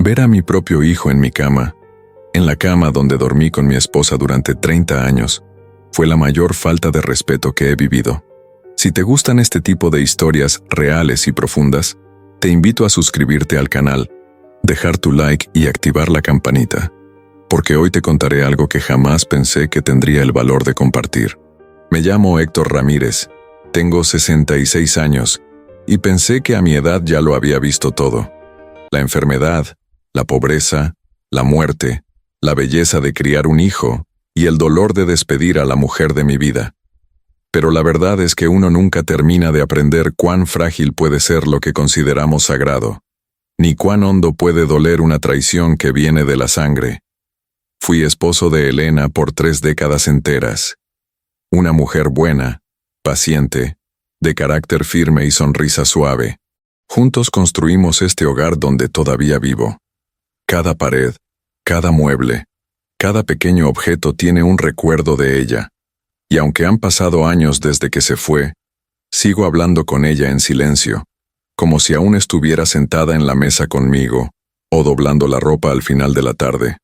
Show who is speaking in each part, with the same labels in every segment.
Speaker 1: Ver a mi propio hijo en mi cama, en la cama donde dormí con mi esposa durante 30 años, fue la mayor falta de respeto que he vivido. Si te gustan este tipo de historias reales y profundas, te invito a suscribirte al canal, dejar tu like y activar la campanita, porque hoy te contaré algo que jamás pensé que tendría el valor de compartir. Me llamo Héctor Ramírez, tengo 66 años y pensé que a mi edad ya lo había visto todo. La enfermedad, la pobreza, la muerte, la belleza de criar un hijo y el dolor de despedir a la mujer de mi vida. Pero la verdad es que uno nunca termina de aprender cuán frágil puede ser lo que consideramos sagrado, ni cuán hondo puede doler una traición que viene de la sangre. Fui esposo de Elena por 3 décadas enteras. Una mujer buena, paciente, de carácter firme y sonrisa suave. Juntos construimos este hogar donde todavía vivo. Cada pared, cada mueble, cada pequeño objeto tiene un recuerdo de ella. Y aunque han pasado años desde que se fue, sigo hablando con ella en silencio, como si aún estuviera sentada en la mesa conmigo, o doblando la ropa al final de la tarde.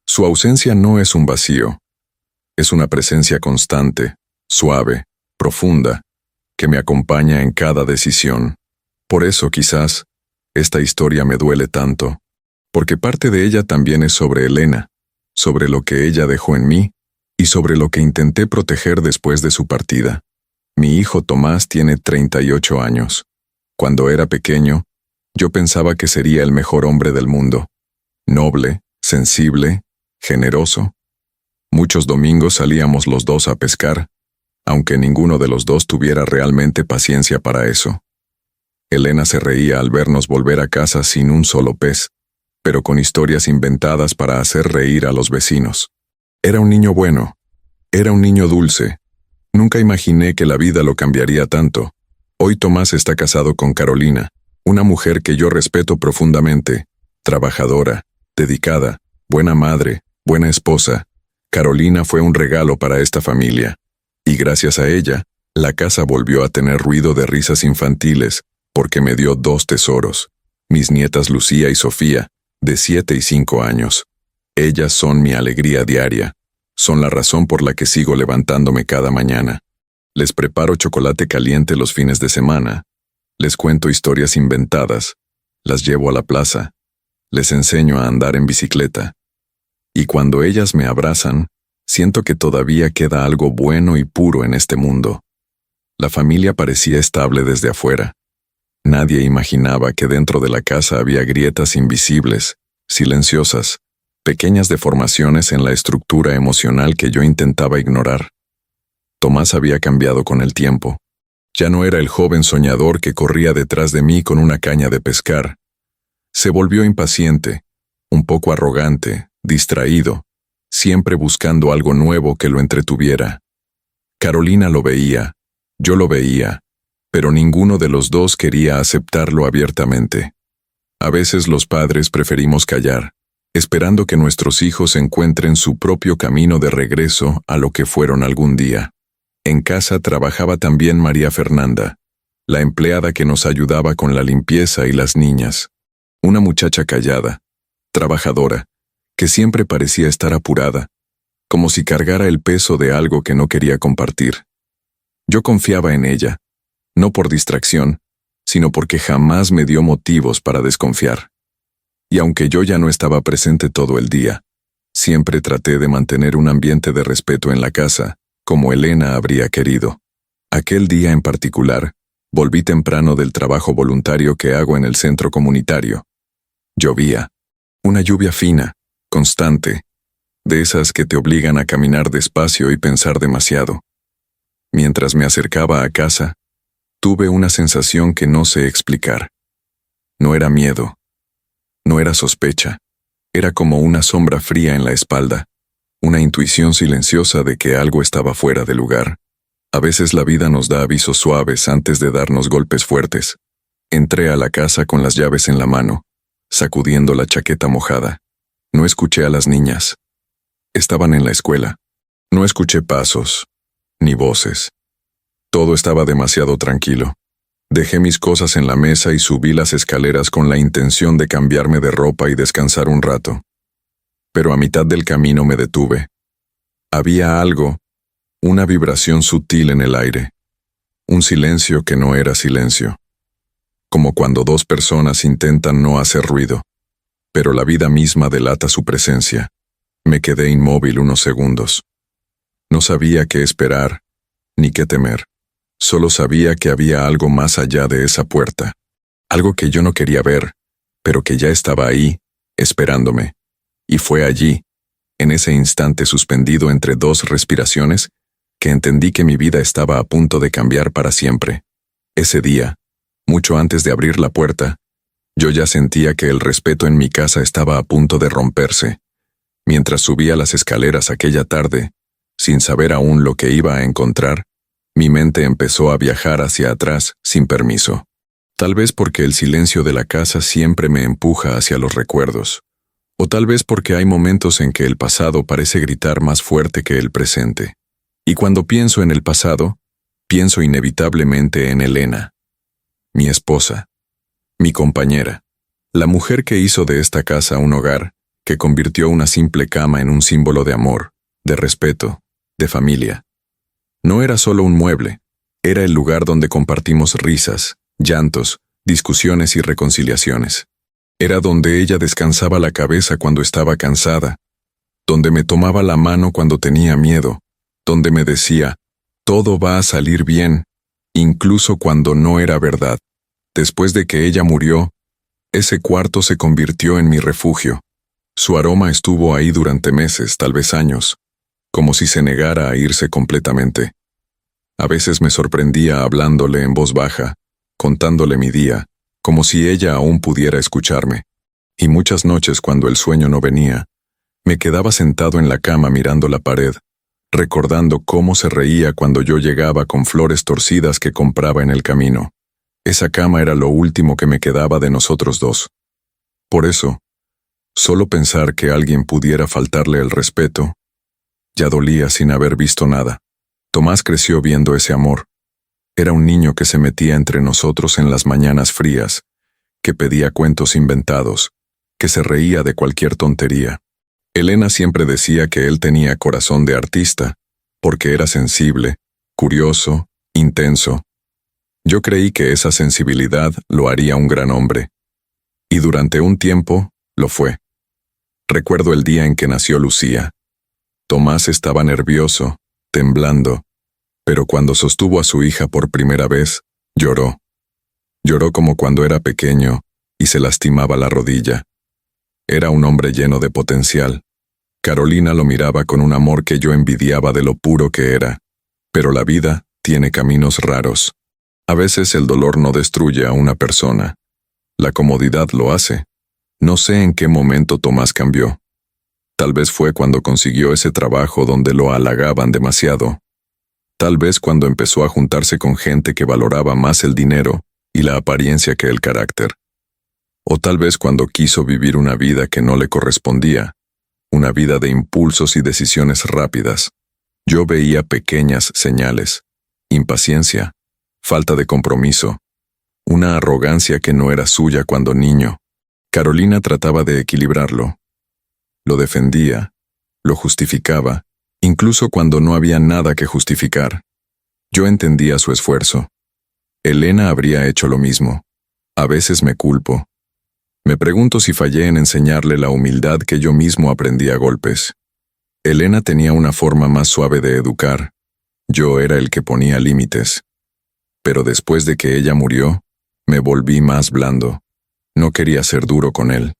Speaker 1: Su ausencia no es un vacío, es una presencia constante, suave, profunda, que me acompaña en cada decisión. Por eso quizás, esta historia me duele tanto, porque parte de ella también es sobre Elena, sobre lo que ella dejó en mí, y sobre lo que intenté proteger después de su partida. Mi hijo Tomás tiene 38 años. Cuando era pequeño, yo pensaba que sería el mejor hombre del mundo. Noble, sensible, generoso. Muchos domingos salíamos los dos a pescar, aunque ninguno de los dos tuviera realmente paciencia para eso. Elena se reía al vernos volver a casa sin un solo pez, pero con historias inventadas para hacer reír a los vecinos. Era un niño bueno, era un niño dulce. Nunca imaginé que la vida lo cambiaría tanto. Hoy Tomás está casado con Carolina, una mujer que yo respeto profundamente, trabajadora, dedicada, buena madre, buena esposa. Carolina fue un regalo para esta familia, y gracias a ella, la casa volvió a tener ruido de risas infantiles, porque me dio 2 tesoros, mis nietas Lucía y Sofía, de 7 y 5 años. Ellas son mi alegría diaria, son la razón por la que sigo levantándome cada mañana. Les preparo chocolate caliente los fines de semana, les cuento historias inventadas, las llevo a la plaza, les enseño a andar en bicicleta. Y cuando ellas me abrazan, siento que todavía queda algo bueno y puro en este mundo. La familia parecía estable desde afuera. Nadie imaginaba que dentro de la casa había grietas invisibles, silenciosas, pequeñas deformaciones en la estructura emocional que yo intentaba ignorar. Tomás había cambiado con el tiempo. Ya no era el joven soñador que corría detrás de mí con una caña de pescar. Se volvió impaciente, un poco arrogante, distraído, siempre buscando algo nuevo que lo entretuviera. Carolina lo veía, yo lo veía, pero ninguno de los dos quería aceptarlo abiertamente. A veces los padres preferimos callar, esperando que nuestros hijos encuentren su propio camino de regreso a lo que fueron algún día. En casa trabajaba también María Fernanda, la empleada que nos ayudaba con la limpieza y las niñas. Una muchacha callada, trabajadora, que siempre parecía estar apurada, como si cargara el peso de algo que no quería compartir. Yo confiaba en ella, no por distracción, sino porque jamás me dio motivos para desconfiar. Y aunque yo ya no estaba presente todo el día, siempre traté de mantener un ambiente de respeto en la casa, como Elena habría querido. Aquel día en particular, volví temprano del trabajo voluntario que hago en el centro comunitario. Llovía. Una lluvia fina, constante, de esas que te obligan a caminar despacio y pensar demasiado. Mientras me acercaba a casa, tuve una sensación que no sé explicar. No era miedo, no era sospecha, era como una sombra fría en la espalda, una intuición silenciosa de que algo estaba fuera de lugar. A veces la vida nos da avisos suaves antes de darnos golpes fuertes. Entré a la casa con las llaves en la mano, sacudiendo la chaqueta mojada. No escuché a las niñas. Estaban en la escuela. No escuché pasos, ni voces. Todo estaba demasiado tranquilo. Dejé mis cosas en la mesa y subí las escaleras con la intención de cambiarme de ropa y descansar un rato. Pero a mitad del camino me detuve. Había algo, una vibración sutil en el aire. Un silencio que no era silencio. Como cuando dos personas intentan no hacer ruido, pero la vida misma delata su presencia. Me quedé inmóvil unos segundos. No sabía qué esperar, ni qué temer. Solo sabía que había algo más allá de esa puerta. Algo que yo no quería ver, pero que ya estaba ahí, esperándome. Y fue allí, en ese instante suspendido entre dos respiraciones, que entendí que mi vida estaba a punto de cambiar para siempre. Ese día, mucho antes de abrir la puerta, yo ya sentía que el respeto en mi casa estaba a punto de romperse. Mientras subía las escaleras aquella tarde, sin saber aún lo que iba a encontrar, mi mente empezó a viajar hacia atrás sin permiso. Tal vez porque el silencio de la casa siempre me empuja hacia los recuerdos, o tal vez porque hay momentos en que el pasado parece gritar más fuerte que el presente. Y cuando pienso en el pasado, pienso inevitablemente en Elena, mi esposa, mi compañera, la mujer que hizo de esta casa un hogar, que convirtió una simple cama en un símbolo de amor, de respeto, de familia. No era solo un mueble, era el lugar donde compartimos risas, llantos, discusiones y reconciliaciones. Era donde ella descansaba la cabeza cuando estaba cansada, donde me tomaba la mano cuando tenía miedo, donde me decía, todo va a salir bien, incluso cuando no era verdad. Después de que ella murió, ese cuarto se convirtió en mi refugio. Su aroma estuvo ahí durante meses, tal vez años, como si se negara a irse completamente. A veces me sorprendía hablándole en voz baja, contándole mi día, como si ella aún pudiera escucharme. Y muchas noches cuando el sueño no venía, me quedaba sentado en la cama mirando la pared, recordando cómo se reía cuando yo llegaba con flores torcidas que compraba en el camino. Esa cama era lo último que me quedaba de nosotros dos. Por eso, solo pensar que alguien pudiera faltarle el respeto, ya dolía sin haber visto nada. Tomás creció viendo ese amor. Era un niño que se metía entre nosotros en las mañanas frías, que pedía cuentos inventados, que se reía de cualquier tontería. Elena siempre decía que él tenía corazón de artista, porque era sensible, curioso, intenso. Yo creí que esa sensibilidad lo haría un gran hombre. Y durante un tiempo, lo fue. Recuerdo el día en que nació Lucía. Tomás estaba nervioso, temblando, pero cuando sostuvo a su hija por primera vez, lloró. Lloró como cuando era pequeño y se lastimaba la rodilla. Era un hombre lleno de potencial. Carolina lo miraba con un amor que yo envidiaba de lo puro que era. Pero la vida tiene caminos raros. A veces el dolor no destruye a una persona. La comodidad lo hace. No sé en qué momento Tomás cambió. Tal vez fue cuando consiguió ese trabajo donde lo halagaban demasiado. Tal vez cuando empezó a juntarse con gente que valoraba más el dinero y la apariencia que el carácter. O tal vez cuando quiso vivir una vida que no le correspondía, una vida de impulsos y decisiones rápidas. Yo veía pequeñas señales, impaciencia, falta de compromiso, una arrogancia que no era suya cuando niño. Carolina trataba de equilibrarlo. Lo defendía, lo justificaba, incluso cuando no había nada que justificar. Yo entendía su esfuerzo. Elena habría hecho lo mismo. A veces me culpo. Me pregunto si fallé en enseñarle la humildad que yo mismo aprendí a golpes. Elena tenía una forma más suave de educar. Yo era el que ponía límites. Pero después de que ella murió, me volví más blando. No quería ser duro con él.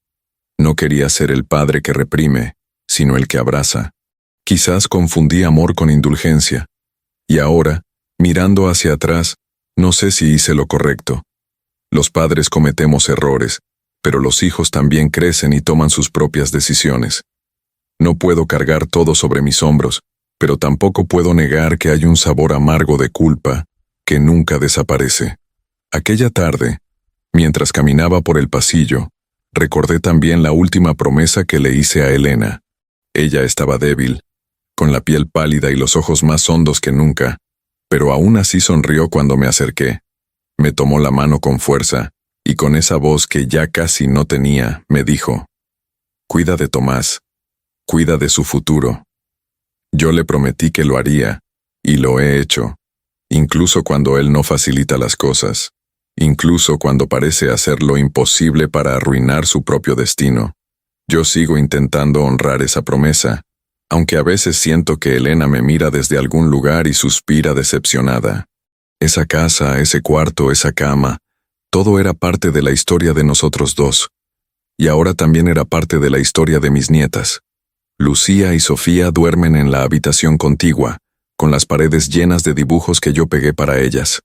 Speaker 1: No quería ser el padre que reprime, sino el que abraza. Quizás confundí amor con indulgencia. Y ahora, mirando hacia atrás, no sé si hice lo correcto. Los padres cometemos errores, pero los hijos también crecen y toman sus propias decisiones. No puedo cargar todo sobre mis hombros, pero tampoco puedo negar que hay un sabor amargo de culpa que nunca desaparece. Aquella tarde, mientras caminaba por el pasillo, recordé también la última promesa que le hice a Elena. Ella estaba débil, con la piel pálida y los ojos más hondos que nunca, pero aún así sonrió cuando me acerqué. Me tomó la mano con fuerza, y con esa voz que ya casi no tenía, me dijo: «Cuida de Tomás, cuida de su futuro». Yo le prometí que lo haría, y lo he hecho, incluso cuando él no facilita las cosas, incluso cuando parece hacer lo imposible para arruinar su propio destino. Yo sigo intentando honrar esa promesa, aunque a veces siento que Elena me mira desde algún lugar y suspira decepcionada. Esa casa, ese cuarto, esa cama, todo era parte de la historia de nosotros dos, y ahora también era parte de la historia de mis nietas. Lucía y Sofía duermen en la habitación contigua, con las paredes llenas de dibujos que yo pegué para ellas.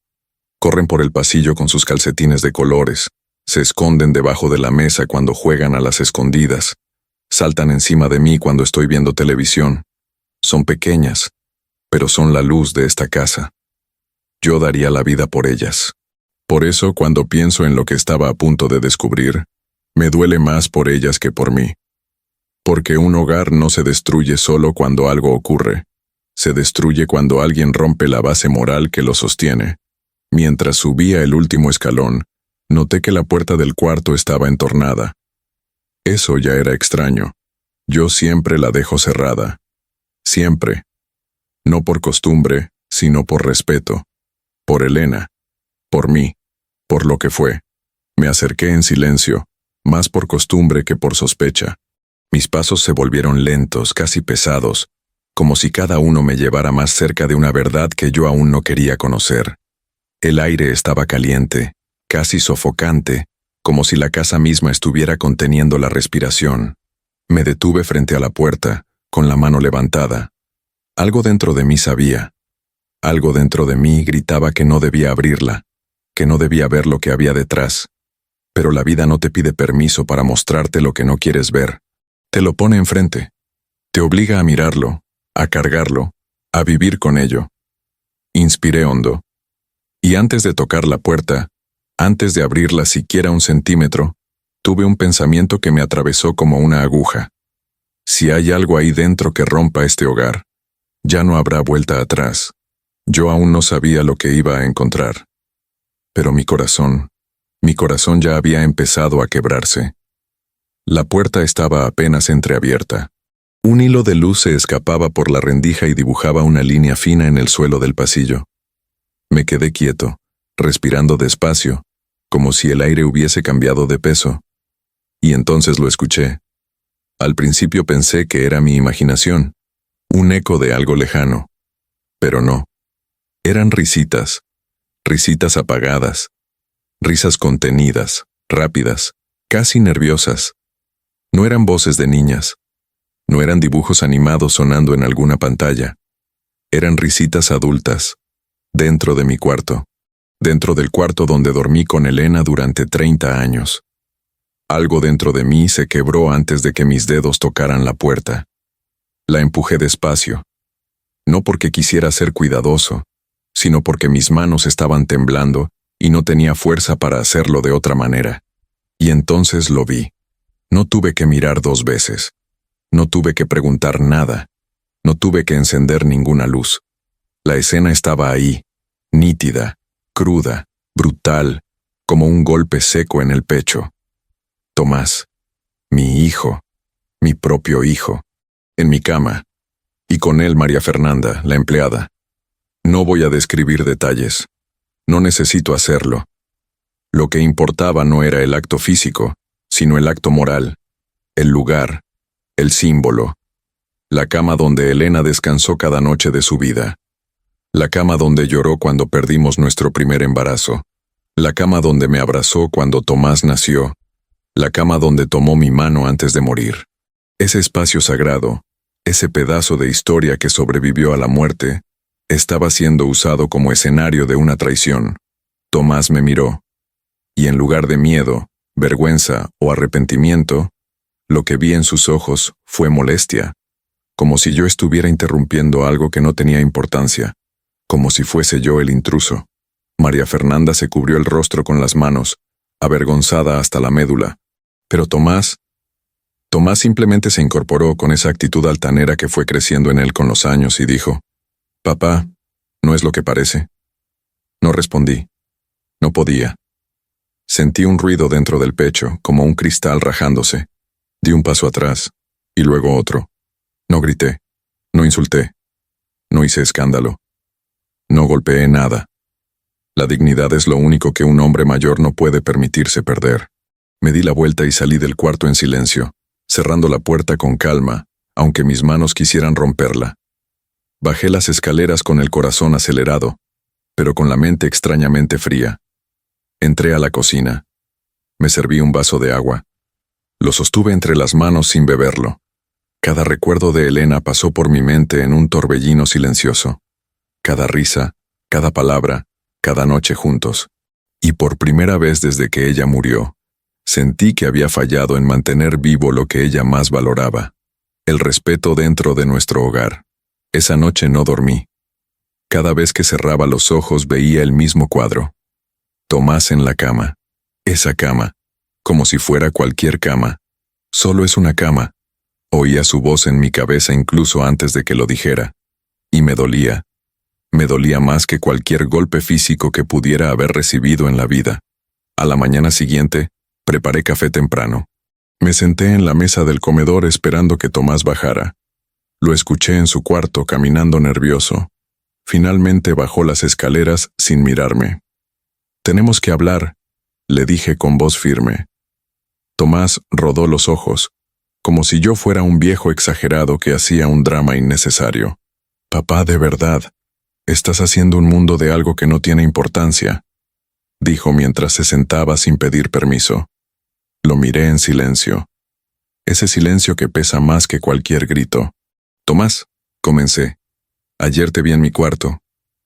Speaker 1: Corren por el pasillo con sus calcetines de colores, se esconden debajo de la mesa cuando juegan a las escondidas, saltan encima de mí cuando estoy viendo televisión. Son pequeñas, pero son la luz de esta casa. Yo daría la vida por ellas. Por eso, cuando pienso en lo que estaba a punto de descubrir, me duele más por ellas que por mí. Porque un hogar no se destruye solo cuando algo ocurre, se destruye cuando alguien rompe la base moral que lo sostiene. Mientras subía el último escalón, noté que la puerta del cuarto estaba entornada. Eso ya era extraño. Yo siempre la dejo cerrada. Siempre. No por costumbre, sino por respeto. Por Elena. Por mí. Por lo que fue. Me acerqué en silencio, más por costumbre que por sospecha. Mis pasos se volvieron lentos, casi pesados, como si cada uno me llevara más cerca de una verdad que yo aún no quería conocer. El aire estaba caliente, casi sofocante, como si la casa misma estuviera conteniendo la respiración. Me detuve frente a la puerta, con la mano levantada. Algo dentro de mí sabía. Algo dentro de mí gritaba que no debía abrirla, que no debía ver lo que había detrás. Pero la vida no te pide permiso para mostrarte lo que no quieres ver. Te lo pone enfrente. Te obliga a mirarlo, a cargarlo, a vivir con ello. Inspiré hondo. Y antes de tocar la puerta, antes de abrirla siquiera un centímetro, tuve un pensamiento que me atravesó como una aguja. Si hay algo ahí dentro que rompa este hogar, ya no habrá vuelta atrás. Yo aún no sabía lo que iba a encontrar. Pero mi corazón ya había empezado a quebrarse. La puerta estaba apenas entreabierta. Un hilo de luz se escapaba por la rendija y dibujaba una línea fina en el suelo del pasillo. Me quedé quieto, respirando despacio, como si el aire hubiese cambiado de peso. Y entonces lo escuché. Al principio pensé que era mi imaginación, un eco de algo lejano. Pero no. Eran risitas, risitas apagadas, risas contenidas, rápidas, casi nerviosas. No eran voces de niñas. No eran dibujos animados sonando en alguna pantalla. Eran risitas adultas, dentro de mi cuarto, dentro del cuarto donde dormí con Elena durante 30 años. Algo dentro de mí se quebró antes de que mis dedos tocaran la puerta. La empujé despacio, no porque quisiera ser cuidadoso, sino porque mis manos estaban temblando y no tenía fuerza para hacerlo de otra manera. Y entonces lo vi. No tuve que mirar 2 veces. No tuve que preguntar nada. No tuve que encender ninguna luz. La escena estaba ahí, nítida, cruda, brutal, como un golpe seco en el pecho. Tomás, mi hijo, mi propio hijo, en mi cama, y con él María Fernanda, la empleada. No voy a describir detalles. No necesito hacerlo. Lo que importaba no era el acto físico, sino el acto moral, el lugar, el símbolo, la cama donde Elena descansó cada noche de su vida, la cama donde lloró cuando perdimos nuestro primer embarazo, la cama donde me abrazó cuando Tomás nació, la cama donde tomó mi mano antes de morir. Ese espacio sagrado, ese pedazo de historia que sobrevivió a la muerte, estaba siendo usado como escenario de una traición. Tomás me miró, y en lugar de miedo, vergüenza o arrepentimiento, lo que vi en sus ojos fue molestia, como si yo estuviera interrumpiendo algo que no tenía importancia, como si fuese yo el intruso. María Fernanda se cubrió el rostro con las manos, avergonzada hasta la médula, pero Tomás simplemente se incorporó con esa actitud altanera que fue creciendo en él con los años y dijo: «Papá, ¿no es lo que parece?» No respondí. No podía. Sentí un ruido dentro del pecho, como un cristal rajándose. Di un paso atrás, y luego otro. No grité, no insulté, no hice escándalo, no golpeé nada. La dignidad es lo único que un hombre mayor no puede permitirse perder. Me di la vuelta y salí del cuarto en silencio, cerrando la puerta con calma, aunque mis manos quisieran romperla. Bajé las escaleras con el corazón acelerado, pero con la mente extrañamente fría. Entré a la cocina. Me serví un vaso de agua. Lo sostuve entre las manos sin beberlo. Cada recuerdo de Elena pasó por mi mente en un torbellino silencioso. Cada risa, cada palabra, cada noche juntos. Y por primera vez desde que ella murió, sentí que había fallado en mantener vivo lo que ella más valoraba, el respeto dentro de nuestro hogar. Esa noche no dormí. Cada vez que cerraba los ojos veía el mismo cuadro. Tomás en la cama. Esa cama, como si fuera cualquier cama. Solo es una cama. Oía su voz en mi cabeza incluso antes de que lo dijera. Y me dolía. Me dolía más que cualquier golpe físico que pudiera haber recibido en la vida. A la mañana siguiente, preparé café temprano. Me senté en la mesa del comedor esperando que Tomás bajara. Lo escuché en su cuarto caminando nervioso. Finalmente bajó las escaleras sin mirarme. «Tenemos que hablar», le dije con voz firme. Tomás rodó los ojos, como si yo fuera un viejo exagerado que hacía un drama innecesario. «Papá, de verdad, estás haciendo un mundo de algo que no tiene importancia», dijo mientras se sentaba sin pedir permiso. Lo miré en silencio. Ese silencio que pesa más que cualquier grito. «Tomás», comencé, «ayer te vi en mi cuarto,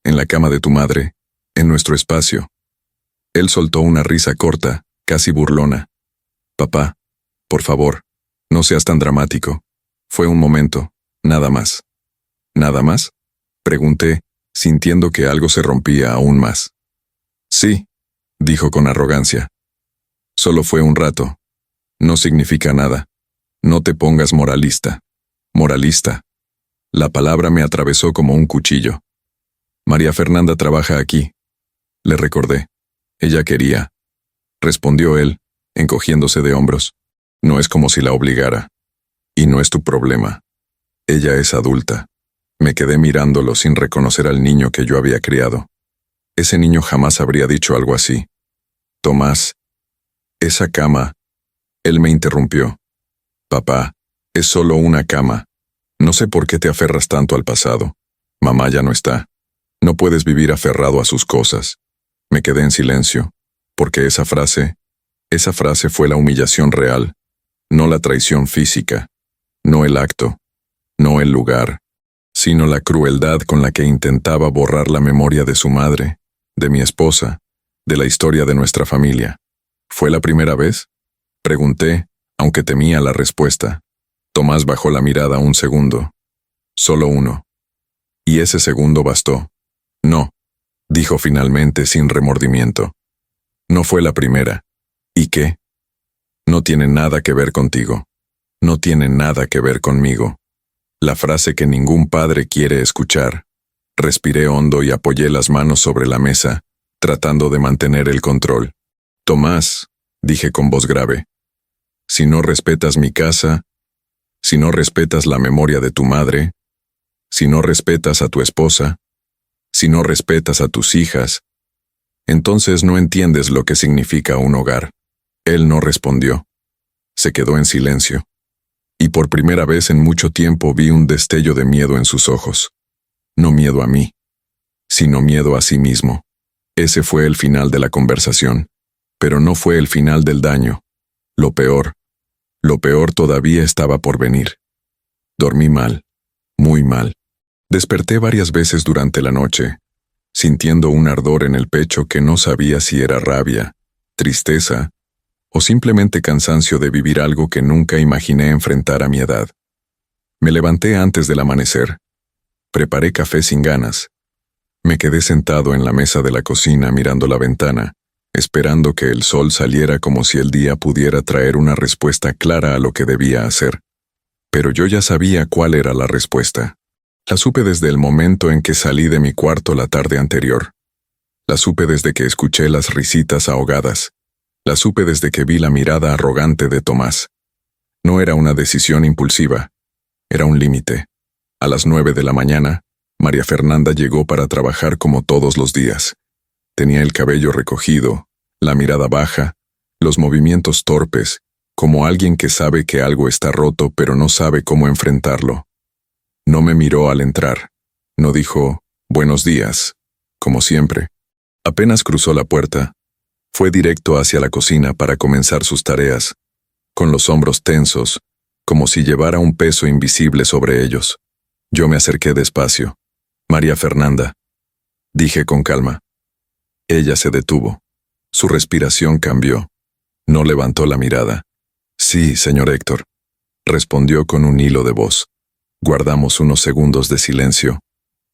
Speaker 1: en la cama de tu madre, en nuestro espacio». Él soltó una risa corta, casi burlona. «Papá, por favor, no seas tan dramático. Fue un momento, nada más». «¿Nada más?», pregunté, sintiendo que algo se rompía aún más. «Sí», dijo con arrogancia. «Solo fue un rato. No significa nada. No te pongas moralista». «¿Moralista?». La palabra me atravesó como un cuchillo. «María Fernanda trabaja aquí», le recordé. «Ella quería», respondió él, encogiéndose de hombros. «No es como si la obligara. Y no es tu problema. Ella es adulta». Me quedé mirándolo sin reconocer al niño que yo había criado. Ese niño jamás habría dicho algo así. «Tomás, esa cama». Él me interrumpió. «Papá, es solo una cama. No sé por qué te aferras tanto al pasado. Mamá ya no está. No puedes vivir aferrado a sus cosas». Me quedé en silencio, porque esa frase fue la humillación real, no la traición física, no el acto, no el lugar, sino la crueldad con la que intentaba borrar la memoria de su madre, de mi esposa, de la historia de nuestra familia. ¿Fue la primera vez?, pregunté, aunque temía la respuesta. Tomás bajó la mirada un segundo. Solo uno. Y ese segundo bastó. «No», dijo finalmente sin remordimiento. «No fue la primera». «¿Y qué?». «No tiene nada que ver contigo. No tiene nada que ver conmigo». La frase que ningún padre quiere escuchar. Respiré hondo y apoyé las manos sobre la mesa, tratando de mantener el control. «Tomás», dije con voz grave, «si no respetas mi casa, si no respetas la memoria de tu madre, si no respetas a tu esposa, si no respetas a tus hijas, entonces no entiendes lo que significa un hogar». Él no respondió. Se quedó en silencio. Y por primera vez en mucho tiempo vi un destello de miedo en sus ojos. No miedo a mí, sino miedo a sí mismo. Ese fue el final de la conversación, pero no fue el final del daño. Lo peor todavía estaba por venir. Dormí mal, muy mal. Desperté varias veces durante la noche, sintiendo un ardor en el pecho que no sabía si era rabia, tristeza o simplemente cansancio de vivir algo que nunca imaginé enfrentar a mi edad. Me levanté antes del amanecer. Preparé café sin ganas. Me quedé sentado en la mesa de la cocina mirando la ventana, esperando que el sol saliera como si el día pudiera traer una respuesta clara a lo que debía hacer. Pero yo ya sabía cuál era la respuesta. La supe desde el momento en que salí de mi cuarto la tarde anterior. La supe desde que escuché las risitas ahogadas. La supe desde que vi la mirada arrogante de Tomás. No era una decisión impulsiva. Era un límite. A las 9 de la mañana, María Fernanda llegó para trabajar como todos los días. Tenía el cabello recogido, la mirada baja, los movimientos torpes, como alguien que sabe que algo está roto pero no sabe cómo enfrentarlo. No me miró al entrar. No dijo, «Buenos días», como siempre. Apenas cruzó la puerta, fue directo hacia la cocina para comenzar sus tareas, con los hombros tensos, como si llevara un peso invisible sobre ellos. Yo me acerqué despacio. «María Fernanda», dije con calma. Ella se detuvo. Su respiración cambió. No levantó la mirada. «Sí, señor Héctor», respondió con un hilo de voz. Guardamos unos segundos de silencio,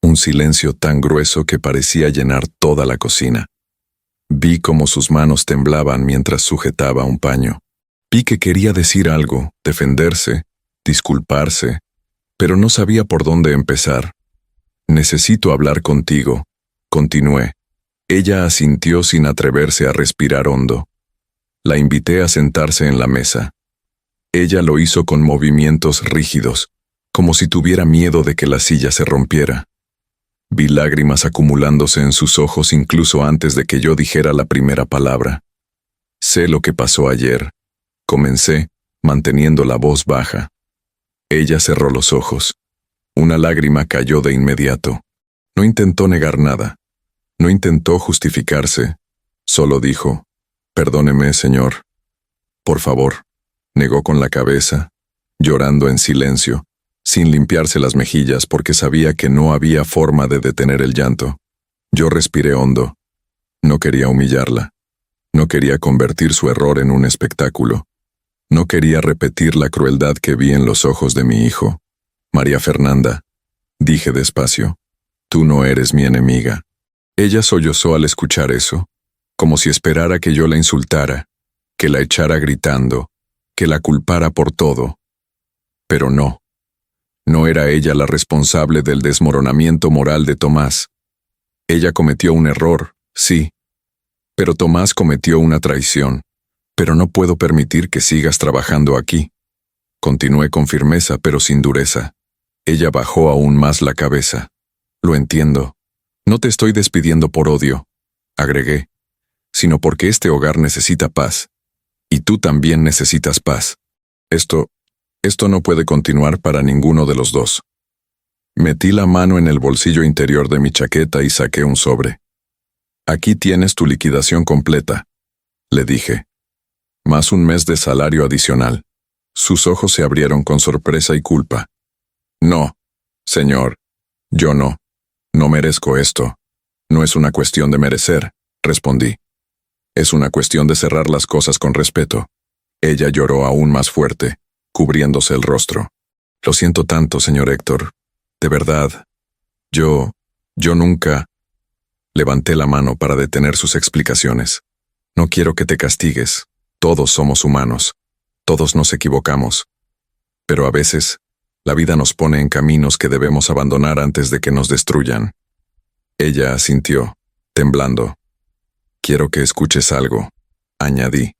Speaker 1: un silencio tan grueso que parecía llenar toda la cocina. Vi cómo sus manos temblaban mientras sujetaba un paño. Vi que quería decir algo, defenderse, disculparse, pero no sabía por dónde empezar. «Necesito hablar contigo», continué. Ella asintió sin atreverse a respirar hondo. La invité a sentarse en la mesa. Ella lo hizo con movimientos rígidos, como si tuviera miedo de que la silla se rompiera. Vi lágrimas acumulándose en sus ojos incluso antes de que yo dijera la primera palabra. «Sé lo que pasó ayer», comencé, manteniendo la voz baja. Ella cerró los ojos. Una lágrima cayó de inmediato. No intentó negar nada. No intentó justificarse. Solo dijo, «Perdóneme, señor». «Por favor», negó con la cabeza, llorando en silencio, sin limpiarse las mejillas porque sabía que no había forma de detener el llanto. Yo respiré hondo. No quería humillarla. No quería convertir su error en un espectáculo. No quería repetir la crueldad que vi en los ojos de mi hijo. «María Fernanda», dije despacio, «tú no eres mi enemiga». Ella sollozó al escuchar eso, como si esperara que yo la insultara, que la echara gritando, que la culpara por todo. Pero no. No era ella la responsable del desmoronamiento moral de Tomás. Ella cometió un error, sí. Pero Tomás cometió una traición. «Pero no puedo permitir que sigas trabajando aquí». Continué con firmeza pero sin dureza. Ella bajó aún más la cabeza. «Lo entiendo. No te estoy despidiendo por odio», agregué, «sino porque este hogar necesita paz. Y tú también necesitas paz. Esto no puede continuar para ninguno de los dos». Metí la mano en el bolsillo interior de mi chaqueta y saqué un sobre. «Aquí tienes tu liquidación completa», le dije. «Más un mes de salario adicional». Sus ojos se abrieron con sorpresa y culpa. «No, señor, yo no. No merezco esto. No es una cuestión de merecer», respondí. «Es una cuestión de cerrar las cosas con respeto». Ella lloró aún más fuerte, cubriéndose el rostro. «Lo siento tanto, señor Héctor. De verdad. Yo nunca...» Levanté la mano para detener sus explicaciones. «No quiero que te castigues. Todos somos humanos. Todos nos equivocamos. Pero a veces, la vida nos pone en caminos que debemos abandonar antes de que nos destruyan». Ella asintió, temblando. «Quiero que escuches algo», añadí.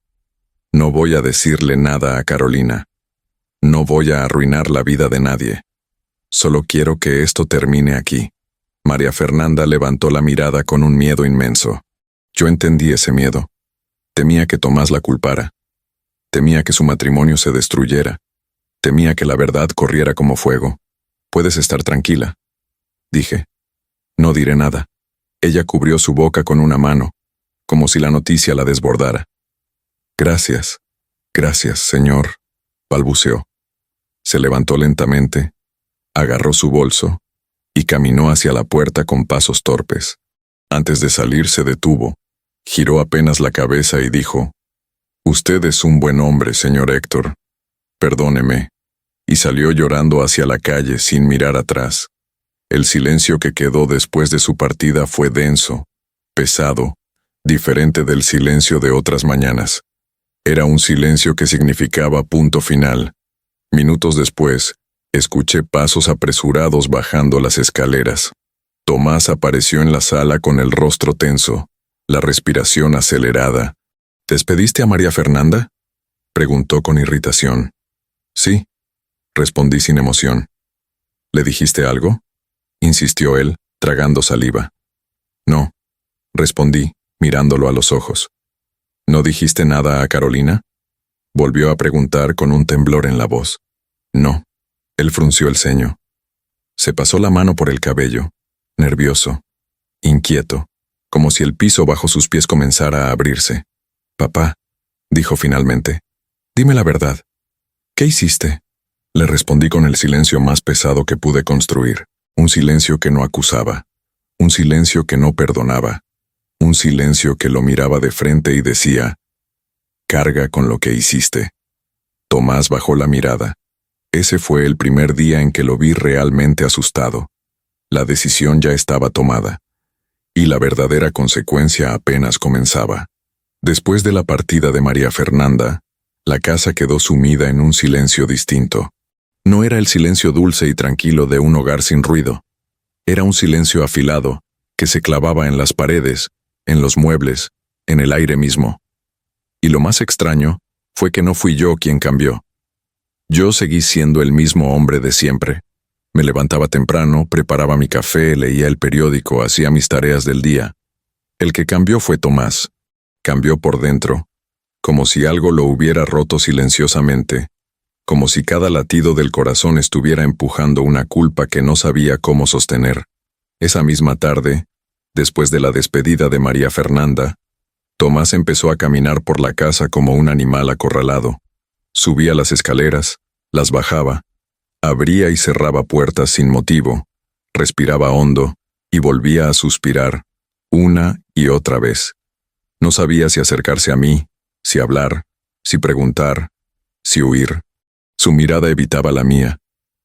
Speaker 1: «No voy a decirle nada a Carolina. No voy a arruinar la vida de nadie. Solo quiero que esto termine aquí». María Fernanda levantó la mirada con un miedo inmenso. Yo entendí ese miedo. Temía que Tomás la culpara. Temía que su matrimonio se destruyera. Temía que la verdad corriera como fuego. «Puedes estar tranquila», dije. «No diré nada». Ella cubrió su boca con una mano, como si la noticia la desbordara. «Gracias, señor», balbuceó. Se levantó lentamente, agarró su bolso y caminó hacia la puerta con pasos torpes. Antes de salir se detuvo, giró apenas la cabeza y dijo, «Usted es un buen hombre, señor Héctor. Perdóneme», y salió llorando hacia la calle sin mirar atrás. El silencio que quedó después de su partida fue denso, pesado, diferente del silencio de otras mañanas. Era un silencio que significaba punto final. Minutos después, escuché pasos apresurados bajando las escaleras. Tomás apareció en la sala con el rostro tenso, la respiración acelerada. ¿Despediste a María Fernanda?, preguntó con irritación. Sí, respondí sin emoción. ¿Le dijiste algo?, insistió él, tragando saliva. No, respondí, mirándolo a los ojos. ¿No dijiste nada a Carolina?, volvió a preguntar con un temblor en la voz. No, él frunció el ceño. Se pasó la mano por el cabello, nervioso, inquieto, como si el piso bajo sus pies comenzara a abrirse. Papá, dijo finalmente, dime la verdad. ¿Qué hiciste? Le respondí con el silencio más pesado que pude construir, un silencio que no acusaba, un silencio que no perdonaba, un silencio que lo miraba de frente y decía, carga con lo que hiciste. Tomás bajó la mirada. Ese fue el primer día en que lo vi realmente asustado. La decisión ya estaba tomada, y la verdadera consecuencia apenas comenzaba. Después de la partida de María Fernanda, la casa quedó sumida en un silencio distinto. No era el silencio dulce y tranquilo de un hogar sin ruido. Era un silencio afilado, que se clavaba en las paredes, en los muebles, en el aire mismo. Y lo más extraño fue que no fui yo quien cambió. Yo seguí siendo el mismo hombre de siempre. Me levantaba temprano, preparaba mi café, leía el periódico, hacía mis tareas del día. El que cambió fue Tomás. Cambió por dentro, como si algo lo hubiera roto silenciosamente, como si cada latido del corazón estuviera empujando una culpa que no sabía cómo sostener. Esa misma tarde, después de la despedida de María Fernanda, Tomás empezó a caminar por la casa como un animal acorralado. Subía las escaleras, las bajaba, abría y cerraba puertas sin motivo, respiraba hondo y volvía a suspirar, una y otra vez. No sabía si acercarse a mí, si hablar, si preguntar, si huir. Su mirada evitaba la mía,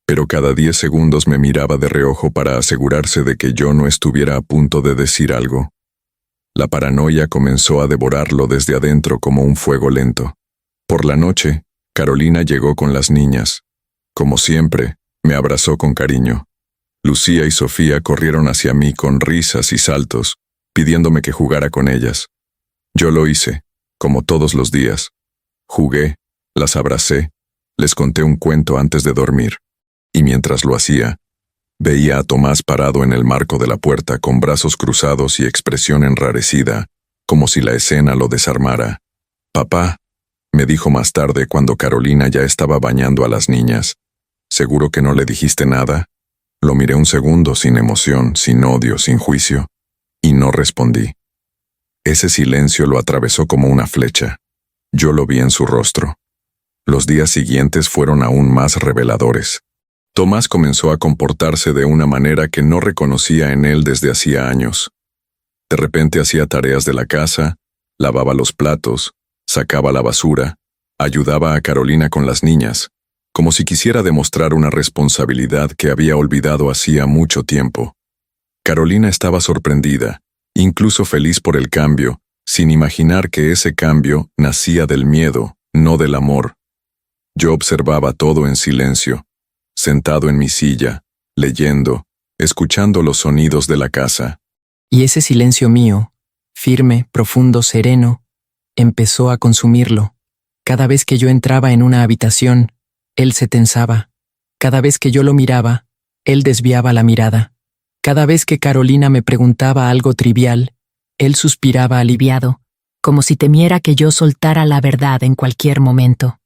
Speaker 1: pero cada 10 segundos me miraba de reojo para asegurarse de que yo no estuviera a punto de decir algo. La paranoia comenzó a devorarlo desde adentro como un fuego lento. Por la noche, Carolina llegó con las niñas. Como siempre, me abrazó con cariño. Lucía y Sofía corrieron hacia mí con risas y saltos, pidiéndome que jugara con ellas. Yo lo hice, como todos los días. Jugué, las abracé, les conté un cuento antes de dormir. Y mientras lo hacía, veía a Tomás parado en el marco de la puerta con brazos cruzados y expresión enrarecida, como si la escena lo desarmara. «Papá», me dijo más tarde cuando Carolina ya estaba bañando a las niñas. «¿Seguro que no le dijiste nada?» Lo miré un segundo sin emoción, sin odio, sin juicio, y no respondí. Ese silencio lo atravesó como una flecha. Yo lo vi en su rostro. Los días siguientes fueron aún más reveladores. Tomás comenzó a comportarse de una manera que no reconocía en él desde hacía años. De repente hacía tareas de la casa, lavaba los platos, sacaba la basura, ayudaba a Carolina con las niñas, como si quisiera demostrar una responsabilidad que había olvidado hacía mucho tiempo. Carolina estaba sorprendida, incluso feliz por el cambio, sin imaginar que ese cambio nacía del miedo, no del amor. Yo observaba todo en silencio, sentado en mi silla, leyendo, escuchando los sonidos de la casa.
Speaker 2: Y ese silencio mío, firme, profundo, sereno, empezó a consumirlo. Cada vez que yo entraba en una habitación, él se tensaba. Cada vez que yo lo miraba, él desviaba la mirada. Cada vez que Carolina me preguntaba algo trivial, él suspiraba aliviado, como si temiera que yo soltara la verdad en cualquier momento.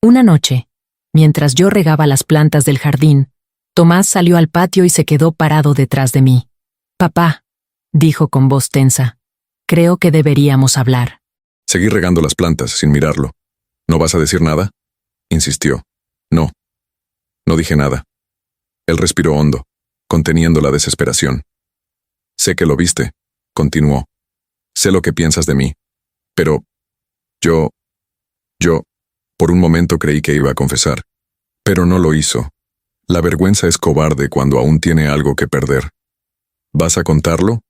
Speaker 2: Una noche, mientras yo regaba las plantas del jardín, Tomás salió al patio y se quedó parado detrás de mí. «Papá», dijo con voz tensa, «creo que deberíamos hablar».
Speaker 1: Seguí regando las plantas sin mirarlo. «¿No vas a decir nada?», insistió. «No». No dije nada. Él respiró hondo, conteniendo la desesperación. «Sé que lo viste», continuó. «Sé lo que piensas de mí. Pero yo, por un momento creí que iba a confesar. Pero no lo hizo. La vergüenza es cobarde cuando aún tiene algo que perder». «¿Vas a contarlo?»,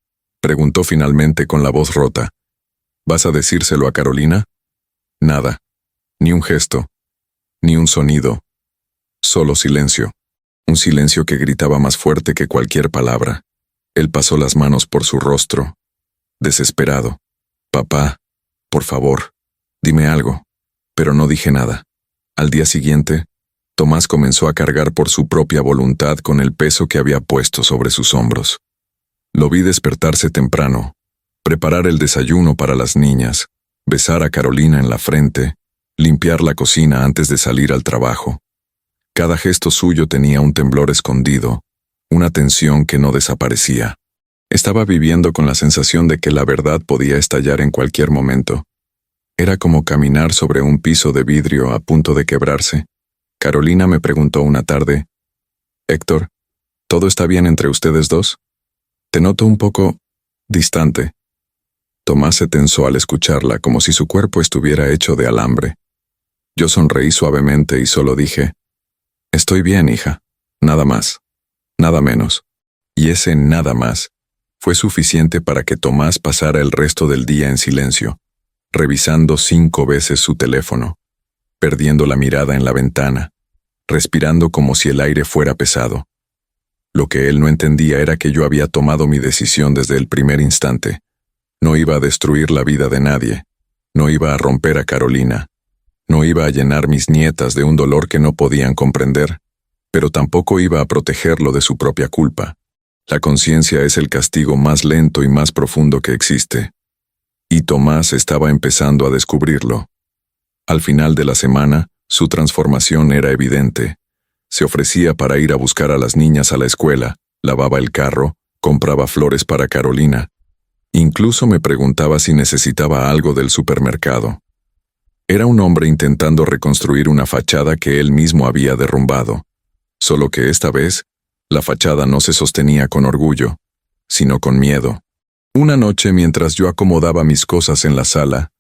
Speaker 1: preguntó finalmente con la voz rota. «¿Vas a decírselo a Carolina?». Nada. Ni un gesto. Ni un sonido. Solo silencio. Un silencio que gritaba más fuerte que cualquier palabra. Él pasó las manos por su rostro, desesperado. Papá, por favor, dime algo. Pero no dije nada. Al día siguiente, Tomás comenzó a cargar por su propia voluntad con el peso que había puesto sobre sus hombros. Lo vi despertarse temprano, preparar el desayuno para las niñas, besar a Carolina en la frente, limpiar la cocina antes de salir al trabajo. Cada gesto suyo tenía un temblor escondido, una tensión que no desaparecía. Estaba viviendo con la sensación de que la verdad podía estallar en cualquier momento. Era como caminar sobre un piso de vidrio a punto de quebrarse. Carolina me preguntó una tarde: «Héctor, ¿todo está bien entre ustedes dos? Te noto un poco distante». Tomás se tensó al escucharla, como si su cuerpo estuviera hecho de alambre. Yo sonreí suavemente y solo dije: «Estoy bien, hija. Nada más. Nada menos». Y ese nada más fue suficiente para que Tomás pasara el resto del día en silencio, revisando 5 veces su teléfono, perdiendo la mirada en la ventana, respirando como si el aire fuera pesado. Lo que él no entendía era que yo había tomado mi decisión desde el primer instante. No iba a destruir la vida de nadie, no iba a romper a Carolina, no iba a llenar mis nietas de un dolor que no podían comprender, pero tampoco iba a protegerlo de su propia culpa. La conciencia es el castigo más lento y más profundo que existe. Y Tomás estaba empezando a descubrirlo. Al final de la semana, su transformación era evidente. Se ofrecía para ir a buscar a las niñas a la escuela, lavaba el carro, compraba flores para Carolina. Incluso me preguntaba si necesitaba algo del supermercado. Era un hombre intentando reconstruir una fachada que él mismo había derrumbado. Solo que esta vez, la fachada no se sostenía con orgullo, sino con miedo. Una noche, mientras yo acomodaba mis cosas en la sala,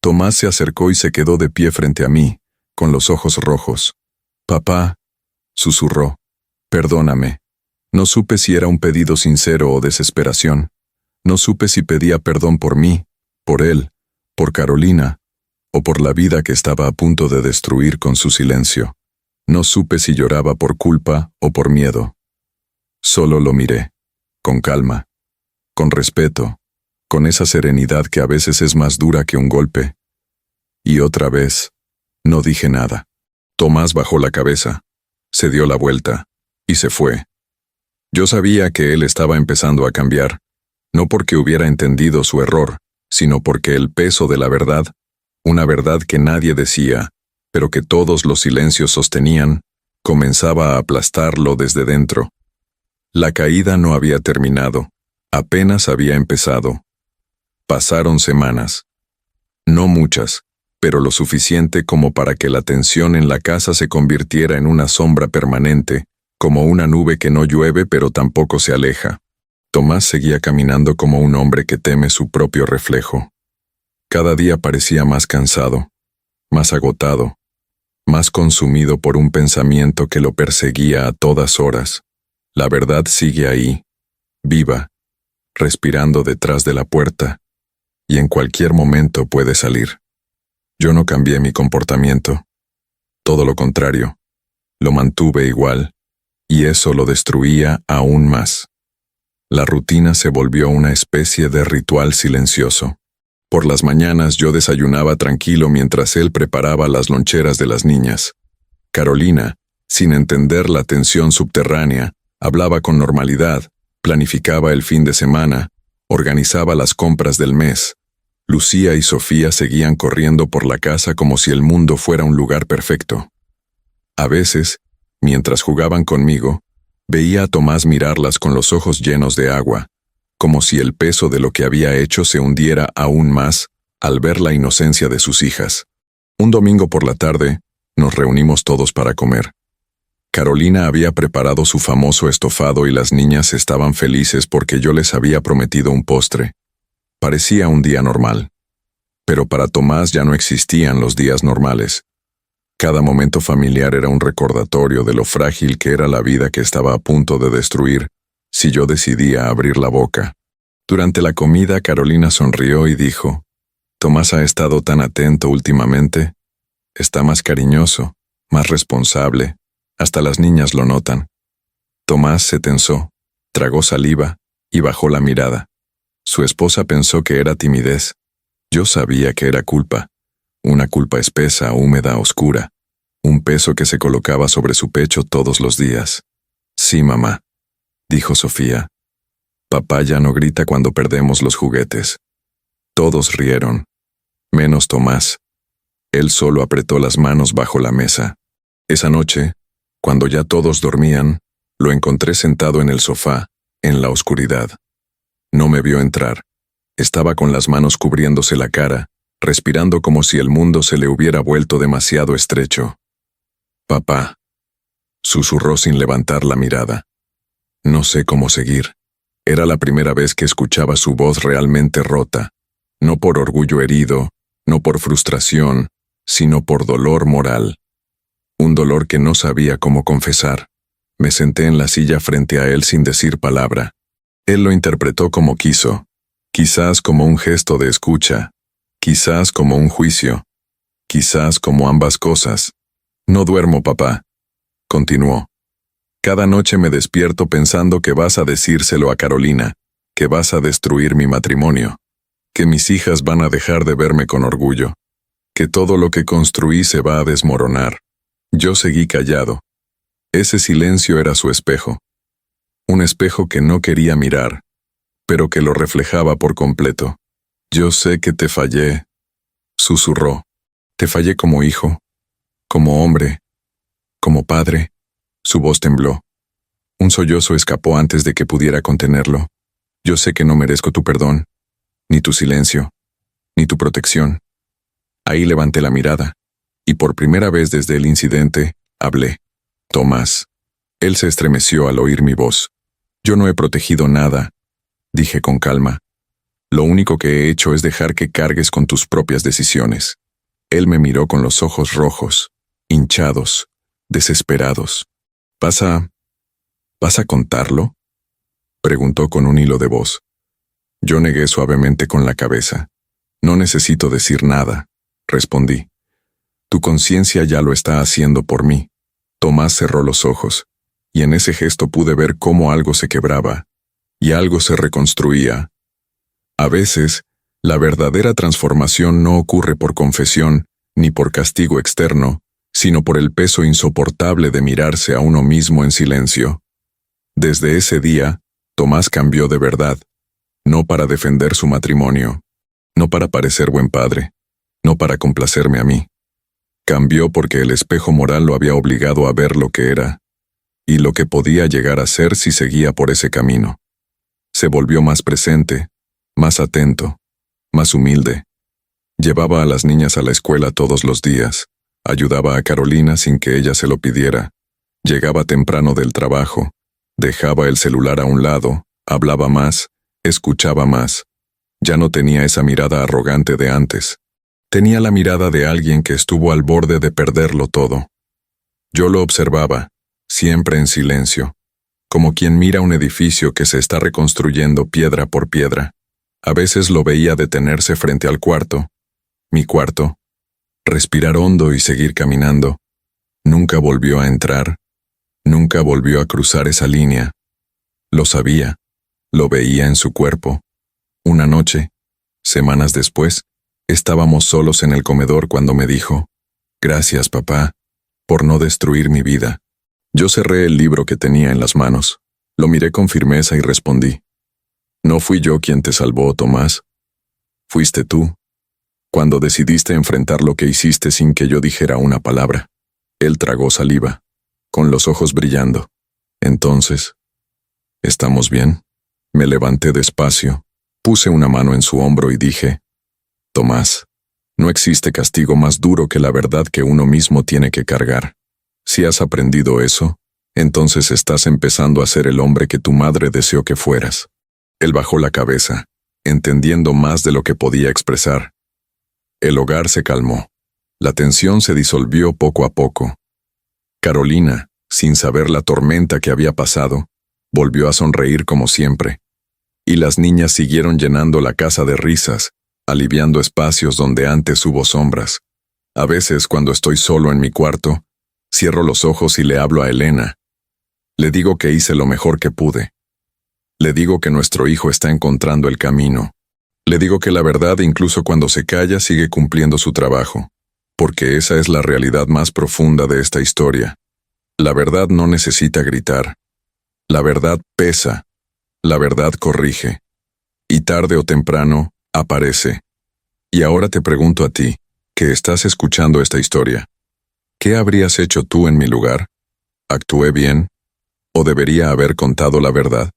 Speaker 1: Tomás se acercó y se quedó de pie frente a mí, con los ojos rojos. «Papá», susurró, «perdóname. No supe si era un pedido sincero o desesperación. No supe si pedía perdón por mí, por él, por Carolina, o por la vida que estaba a punto de destruir con su silencio. No supe si lloraba por culpa o por miedo. Solo lo miré, con calma, con respeto, con esa serenidad que a veces es más dura que un golpe. Y otra vez, no dije nada. Tomás bajó la cabeza, se dio la vuelta, y se fue. Yo sabía que él estaba empezando a cambiar, no porque hubiera entendido su error, sino porque el peso de la verdad, una verdad que nadie decía, pero que todos los silencios sostenían, comenzaba a aplastarlo desde dentro. La caída no había terminado, apenas había empezado. Pasaron semanas. No muchas, pero lo suficiente como para que la tensión en la casa se convirtiera en una sombra permanente, como una nube que no llueve pero tampoco se aleja. Tomás seguía caminando como un hombre que teme su propio reflejo. Cada día parecía más cansado, más agotado, más consumido por un pensamiento que lo perseguía a todas horas. La verdad sigue ahí, viva, respirando detrás de la puerta, y en cualquier momento puede salir. Yo no cambié mi comportamiento. Todo lo contrario, lo mantuve igual, y eso lo destruía aún más. La rutina se volvió una especie de ritual silencioso. Por las mañanas yo desayunaba tranquilo mientras él preparaba las loncheras de las niñas. Carolina, sin entender la tensión subterránea, hablaba con normalidad, planificaba el fin de semana, organizaba las compras del mes. Lucía y Sofía seguían corriendo por la casa como si el mundo fuera un lugar perfecto. A veces, mientras jugaban conmigo, veía a Tomás mirarlas con los ojos llenos de agua, como si el peso de lo que había hecho se hundiera aún más al ver la inocencia de sus hijas. Un domingo por la tarde, nos reunimos todos para comer. Carolina había preparado su famoso estofado y las niñas estaban felices porque yo les había prometido un postre. Parecía un día normal. Pero para Tomás ya no existían los días normales. Cada momento familiar era un recordatorio de lo frágil que era la vida que estaba a punto de destruir si yo decidía abrir la boca. Durante la comida, Carolina sonrió y dijo: «Tomás ha estado tan atento últimamente. Está más cariñoso, más responsable. Hasta las niñas lo notan». Tomás se tensó, tragó saliva y bajó la mirada. Su esposa pensó que era timidez. Yo sabía que era culpa. Una culpa espesa, húmeda, oscura. Un peso que se colocaba sobre su pecho todos los días. Sí, mamá, dijo Sofía. Papá ya no grita cuando perdemos los juguetes. Todos rieron, menos Tomás. Él solo apretó las manos bajo la mesa. Esa noche, cuando ya todos dormían, lo encontré sentado en el sofá, en la oscuridad. No me vio entrar. Estaba con las manos cubriéndose la cara, respirando como si el mundo se le hubiera vuelto demasiado estrecho. Papá, susurró sin levantar la mirada. No sé cómo seguir. Era la primera vez que escuchaba su voz realmente rota, no por orgullo herido, no por frustración, sino por dolor moral. Un dolor que no sabía cómo confesar. Me senté en la silla frente a él sin decir palabra. Él lo interpretó como quiso, quizás como un gesto de escucha, quizás como un juicio, quizás como ambas cosas. No duermo, papá, continuó. Cada noche me despierto pensando que vas a decírselo a Carolina, que vas a destruir mi matrimonio, que mis hijas van a dejar de verme con orgullo, que todo lo que construí se va a desmoronar. Yo seguí callado. Ese silencio era su espejo. Un espejo que no quería mirar, pero que lo reflejaba por completo. Yo sé que te fallé, susurró. Te fallé como hijo, como hombre, como padre. Su voz tembló. Un sollozo escapó antes de que pudiera contenerlo. Yo sé que no merezco tu perdón, ni tu silencio, ni tu protección. Ahí levanté la mirada, y por primera vez desde el incidente, hablé. Tomás. Él se estremeció al oír mi voz. Yo no he protegido nada, dije con calma. Lo único que he hecho es dejar que cargues con tus propias decisiones. Él me miró con los ojos rojos, hinchados, desesperados. ¿Vas a contarlo?, preguntó con un hilo de voz. Yo negué suavemente con la cabeza. No necesito decir nada, respondí. Tu conciencia ya lo está haciendo por mí. Tomás cerró los ojos, y en ese gesto pude ver cómo algo se quebraba, y algo se reconstruía. A veces, la verdadera transformación no ocurre por confesión, ni por castigo externo, sino por el peso insoportable de mirarse a uno mismo en silencio. Desde ese día, Tomás cambió de verdad, no para defender su matrimonio, no para parecer buen padre, no para complacerme a mí. Cambió porque el espejo moral lo había obligado a ver lo que era, y lo que podía llegar a ser si seguía por ese camino. Se volvió más presente, más atento, más humilde. Llevaba a las niñas a la escuela todos los días, ayudaba a Carolina sin que ella se lo pidiera, llegaba temprano del trabajo, dejaba el celular a un lado, hablaba más, escuchaba más. Ya no tenía esa mirada arrogante de antes. Tenía la mirada de alguien que estuvo al borde de perderlo todo. Yo lo observaba, siempre en silencio, como quien mira un edificio que se está reconstruyendo piedra por piedra. A veces lo veía detenerse frente al cuarto, mi cuarto, respirar hondo y seguir caminando. Nunca volvió a entrar, nunca volvió a cruzar esa línea. Lo sabía, lo veía en su cuerpo. Una noche, semanas después, estábamos solos en el comedor cuando me dijo, «Gracias, papá, por no destruir mi vida». Yo cerré el libro que tenía en las manos, lo miré con firmeza y respondí, «No fui yo quien te salvó, Tomás. Fuiste tú, cuando decidiste enfrentar lo que hiciste sin que yo dijera una palabra». Él tragó saliva, con los ojos brillando. Entonces, ¿estamos bien? Me levanté despacio, puse una mano en su hombro y dije, «Tomás, no existe castigo más duro que la verdad que uno mismo tiene que cargar. Si has aprendido eso, entonces estás empezando a ser el hombre que tu madre deseó que fueras». Él bajó la cabeza, entendiendo más de lo que podía expresar. El hogar se calmó. La tensión se disolvió poco a poco. Carolina, sin saber la tormenta que había pasado, volvió a sonreír como siempre. Y las niñas siguieron llenando la casa de risas, aliviando espacios donde antes hubo sombras. A veces, cuando estoy solo en mi cuarto, cierro los ojos y le hablo a Elena. Le digo que hice lo mejor que pude. Le digo que nuestro hijo está encontrando el camino. Le digo que la verdad, incluso cuando se calla, sigue cumpliendo su trabajo, porque esa es la realidad más profunda de esta historia. La verdad no necesita gritar. La verdad pesa. La verdad corrige. Y tarde o temprano, aparece. Y ahora te pregunto a ti, que estás escuchando esta historia, ¿qué habrías hecho tú en mi lugar? ¿Actué bien? ¿O debería haber contado la verdad?